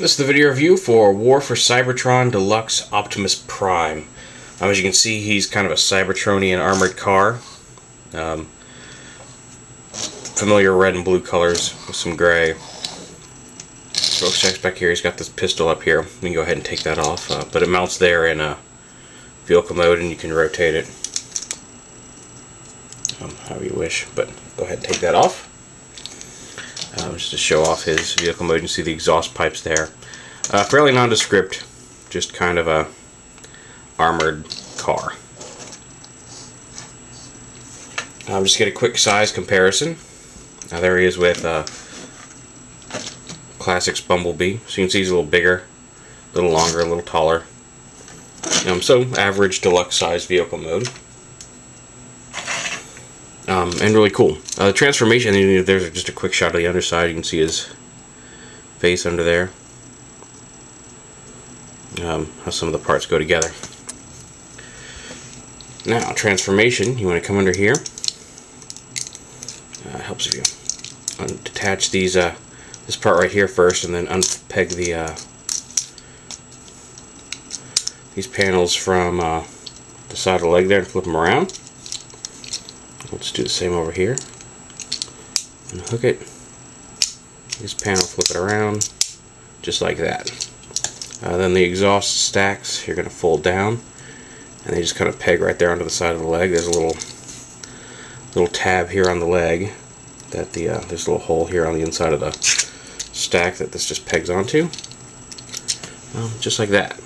This is the video review for War for Cybertron Deluxe Optimus Prime. As you can see, he's kind of a Cybertronian armored car. Familiar red and blue colors with some gray. Smoke checks back here. He's got this pistol up here. We can go ahead and take that off, but it mounts there in vehicle mode, and you can rotate it however you wish. But go ahead and take that off. Just to show off his vehicle mode. You can see the exhaust pipes there. Fairly nondescript, just kind of a armored car. Just get a quick size comparison. There he is with Classics Bumblebee. So you can see he's a little bigger, a little longer, a little taller. So average deluxe size vehicle mode. And really cool. The transformation, there's just a quick shot of the underside. You can see his face under there. How some of the parts go together. Now, transformation, you want to come under here. Helps if you detach these, this part right here first, and then unpeg these panels from the side of the leg there and flip them around. Let's do the same over here. And hook it. This panel, flip it around, just like that. Then the exhaust stacks, you're going to fold down, and they just kind of peg right there onto the side of the leg. There's a little tab here on the leg that there's a little hole here on the inside of the stack that this just pegs onto. Just like that.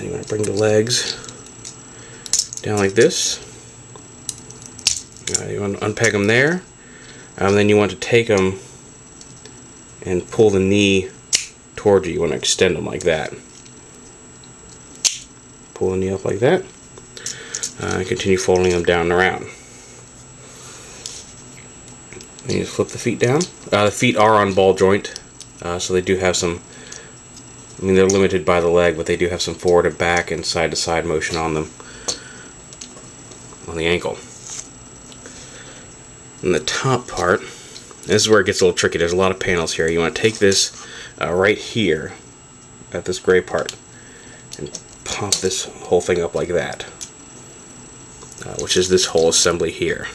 You want to bring the legs down like this. You want to unpeg them there. Then you want to take them and pull the knee towards you. You want to extend them like that. Pull the knee up like that. And continue folding them down and around. And you just flip the feet down. The feet are on ball joint, so they do have some, they're limited by the leg, but they do have some forward and back and side to side motion on them, on the ankle. And the top part, this is where it gets a little tricky. There's a lot of panels here. You want to take this right here at this gray part and pop this whole thing up like that, which is this whole assembly here.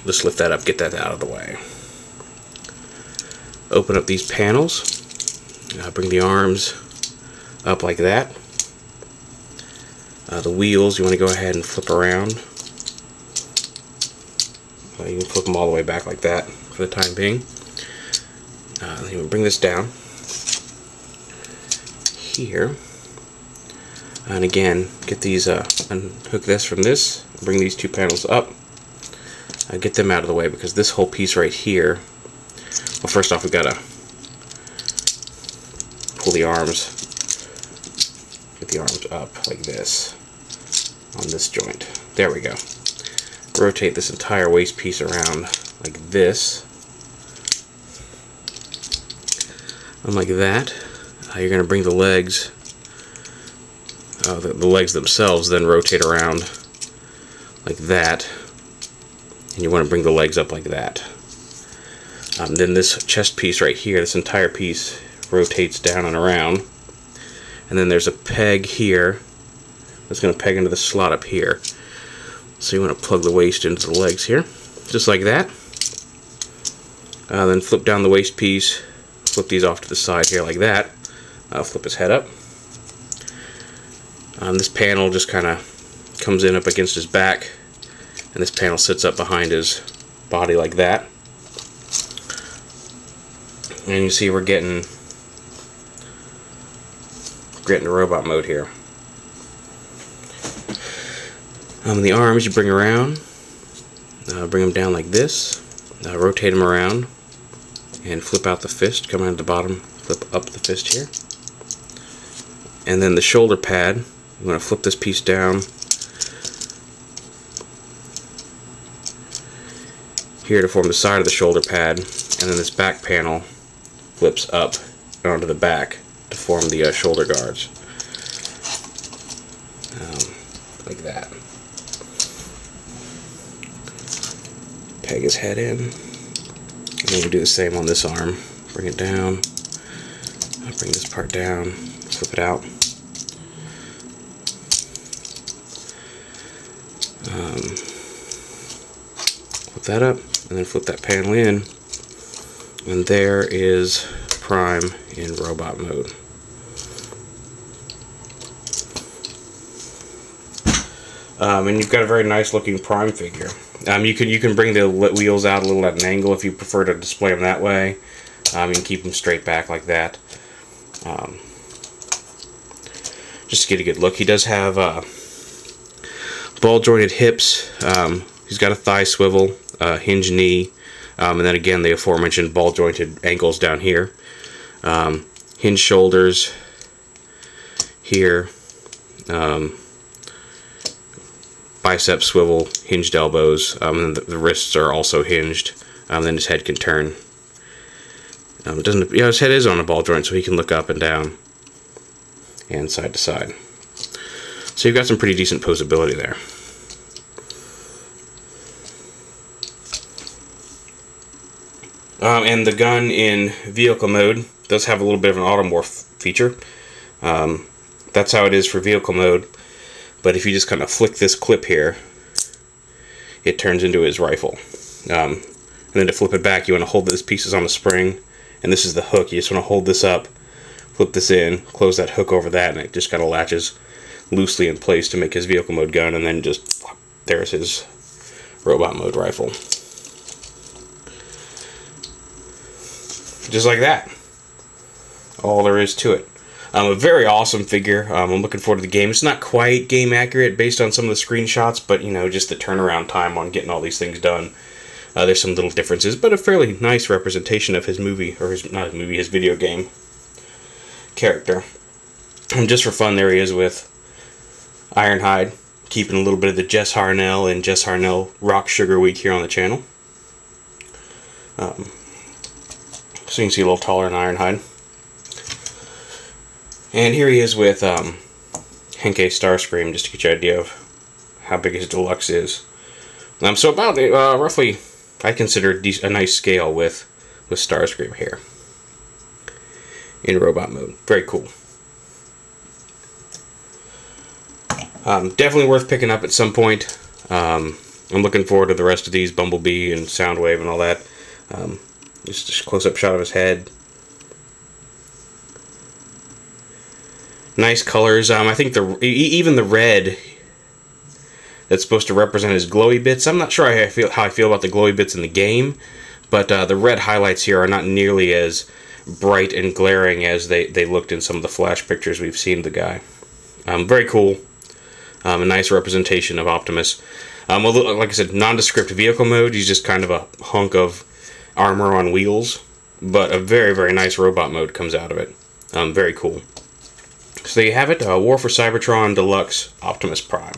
Just lift that up, get that out of the way. Open up these panels, bring the arms up like that. The wheels, you want to go ahead and flip around. You can flip them all the way back like that for the time being. You want to bring this down here, and again get these unhook this from this, bring these two panels up, get them out of the way, because this whole piece right here, well, first off we gotta pull the arms, get the arms up like this on this joint. There we go. Rotate this entire waist piece around like this, and like that. You're going to bring the legs, the legs themselves, then rotate around like that, and you want to bring the legs up like that. Then this chest piece right here, this entire piece rotates down and around, and then there's a peg here that's going to peg into the slot up here. So you want to plug the waist into the legs here, just like that. Then flip down the waist piece, flip these off to the side here like that. Flip his head up. This panel just kind of comes in up against his back, and this panel sits up behind his body like that. And you see we're getting robot mode here. The arms you bring around, bring them down like this, rotate them around, and flip out the fist, come out at the bottom, flip up the fist here. And then the shoulder pad, you want to flip this piece down here to form the side of the shoulder pad, and then this back panel flips up onto the back to form the shoulder guards. Like that. Peg his head in. And then we do the same on this arm. Bring it down. I'll bring this part down. Flip it out. Flip that up, and then flip that panel in. And there is Prime in robot mode. And you've got a very nice looking Prime figure. You can bring the wheels out a little at an angle if you prefer to display them that way. You can keep them straight back like that. Just to get a good look. He does have ball jointed hips. He's got a thigh swivel, hinge knee, and then again the aforementioned ball jointed ankles down here. Hinge shoulders here. Bicep swivel, hinged elbows, and the wrists are also hinged. Then his head can turn. His head is on a ball joint, so he can look up and down and side to side. So you've got some pretty decent posability there. And the gun in vehicle mode does have a little bit of an automorph feature. That's how it is for vehicle mode. But if you just kind of flick this clip here, it turns into his rifle. And then to flip it back, you want to hold this piece on a spring, and this is the hook. You just want to hold this up, flip this in, close that hook over that, and it just kind of latches loosely in place to make his vehicle mode gun, and then just, there's his robot mode rifle. Just like that. All there is to it. A very awesome figure. I'm looking forward to the game. It's not quite game accurate based on some of the screenshots, but you know, just the turnaround time on getting all these things done. There's some little differences, but a fairly nice representation of his movie, or his video game character. And just for fun, there he is with Ironhide, keeping a little bit of the Jess Harnell and Jess Harnell Rock Sugar Week here on the channel. So you can see a little taller than Ironhide. And here he is with Henkei Starscream, just to get you an idea of how big his Deluxe is. So about roughly, I consider a nice scale with Starscream here in robot mode. Very cool. Definitely worth picking up at some point. I'm looking forward to the rest of these, Bumblebee and Soundwave and all that. Just a close-up shot of his head. Nice colors. I think even the red that's supposed to represent his glowy bits. I'm not sure how I feel about the glowy bits in the game, but the red highlights here are not nearly as bright and glaring as they looked in some of the flash pictures we've seen of the guy. Very cool. A nice representation of Optimus. Like I said, nondescript vehicle mode. He's just kind of a hunk of armor on wheels, but a very, very nice robot mode comes out of it. Very cool. So there you have it, War for Cybertron Deluxe Optimus Prime.